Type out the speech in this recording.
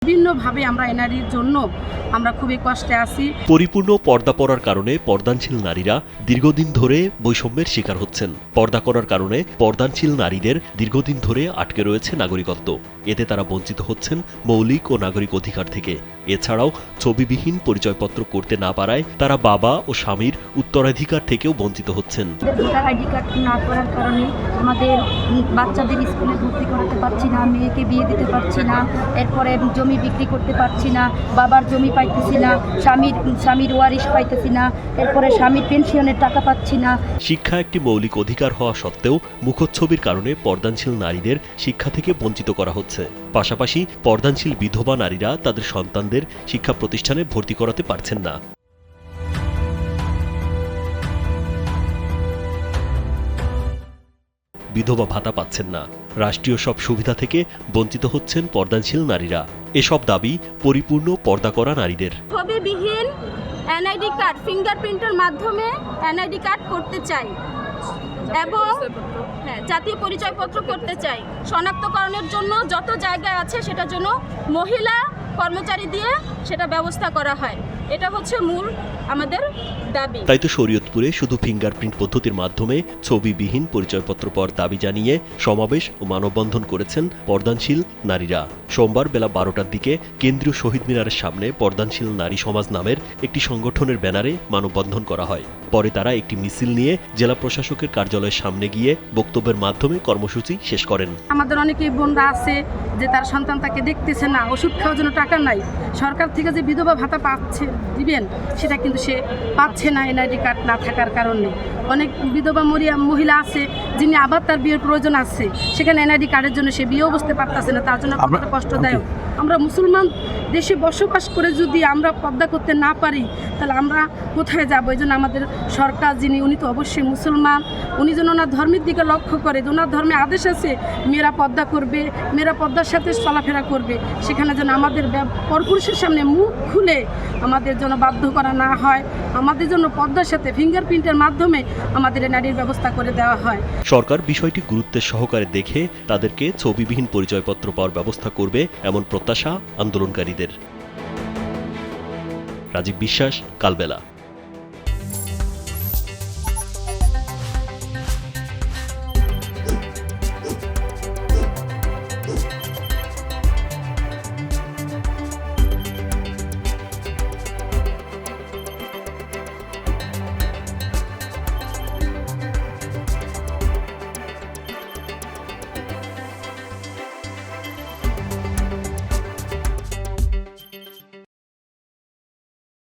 বিভিন্নভাবে আমরা এনআরইর জন্য আমরা খুবই কষ্টে আছি। পরিপূর্ণ পর্দা পরার কারণে পর্দানশীল নারীরা দীর্ঘদিন ধরে বৈষম্যের শিকার হচ্ছেন। পর্দা করার কারণে পর্দানশীল নারীদের দীর্ঘদিন ধরে আটকে রয়েছে নাগরিকত্ব। এতে তারা বঞ্চিত হচ্ছেন মৌলিক ও নাগরিক অধিকার থেকে। এছাড়াও ছবিবিহীন পরিচয়পত্র করতে না পারায় তারা বাবা ও স্বামীর উত্তরাধিকার থেকেও বঞ্চিত হচ্ছেন। ভোটার আইডি কার্ড না করার কারণে আমাদের বাচ্চাদের স্কুলে ভর্তি করাতে পারছি না, মেয়েকে বিয়ে দিতে পারছি না, এরপরে জমি বিক্রি করতে পারছি না, বাবার জমি পাইতেছি না, স্বামীর ওয়ারিশ পাইতেছি না, এরপরে স্বামীর পেনশনের টাকা পাচ্ছি না। শিক্ষা একটি মৌলিক অধিকার হওয়া সত্ত্বেও মুখচ্ছবির কারণে পর্দানশীল নারীদের শিক্ষা থেকে বঞ্চিত করা হচ্ছে। পাশাপাশি পর্দানশীল বিধবা নারীরা তাদের সন্তানদের শিক্ষা প্রতিষ্ঠানে ভর্তি করাতে পারছেন না। বিধবা ভাতা পাচ্ছেন না। রাষ্ট্রীয় সব সুবিধা থেকে বঞ্চিত হচ্ছেন পর্দানশীল নারীরা। এসব দাবি পরিপূর্ণ পর্দা করা নারীদের। ছবিবিহীন এনআইডি কার্ড ফিঙ্গারপ্রিন্টের মাধ্যমে এনআইডি কার্ড করতে চাই এবং জাতীয় পরিচয়পত্র করতে চাই। শনাক্তকরণের জন্য যত জায়গায় আছে সেটার জন্য মহিলা কর্মচারী দিয়ে সেটা ব্যবস্থা করা হয়। এটা হচ্ছে মূল আমাদের দাবি। তাই তো শরীয়তপুরে শুধু ফিঙ্গারপ্রিন্ট পদ্ধতির মাধ্যমে ছবিবিহীন পরিচয়পত্র পাওয়ার দাবি জানিয়ে সমাবেশ ও মানববন্ধন করেছেন পর্দানশীল নারীরা। সোমবার বেলা 12টার দিকে কেন্দ্রীয় শহীদ মিনারের সামনে পর্দানশীল নারী সমাজ নামের একটি সংগঠনের ব্যানারে মানববন্ধন করা হয়। পরে তারা একটি মিছিল নিয়ে জেলা প্রশাসকের কার্যালয়ের সামনে গিয়ে বক্তব্যের মাধ্যমে কর্মসূচি শেষ করেন। আমাদের অনেকেই বোনরা আছে যে তার সন্তান তাকে দেখতেছে না, ওষুধ খাওয়ার জন্য টাকা নাই, সরকার থেকে যে বিধবা ভাতা পাচ্ছে দিবেন সেটা কিন্তু সে পাচ্ছে না এনআইডি কার্ড না থাকার কারণে। অনেক বিধবা মহিলা আছে যিনি আবার তার বিয়ের প্রয়োজন আছে, সেখানে এনআইডি কার্ডের জন্য সে বিয়েও বসতে পারতেছে না, তার জন্য কতটা কষ্টদায়ক। আমরা মুসলমান দেশে বসবাস করে যদি আমরা পর্দা করতে না পারি তাহলে আমরা কোথায় যাবো? এই জন্য আমাদের সরকার যিনি, উনি তো অবশ্যই মুসলমান, উনি যেন ওনার ধর্মের দিকে লক্ষ্য করে। ওনার ধর্মে আদেশ আছে মেয়েরা পর্দা করবে, মেয়েরা পর্দার সাথে চলাফেরা করবে, সেখানে যেন আমাদের পরপুরুষের সামনে মুখ খুলে আমাদের জন্য বাধ্য করা না হয়, আমাদের জন্য পর্দার সাথে ফিঙ্গারপ্রিন্টের মাধ্যমে আমাদের এনআইডির ব্যবস্থা করে দেওয়া হয়। সরকার বিষয়টি গুরুত্বের সহকারে দেখে তাদেরকে ছবিবিহীন পরিচয়পত্র পাওয়ার ব্যবস্থা করবে এমন প্রত্যাশা আন্দোলনকারীদের। রাজীব বিশ্বাস, কালবেলা।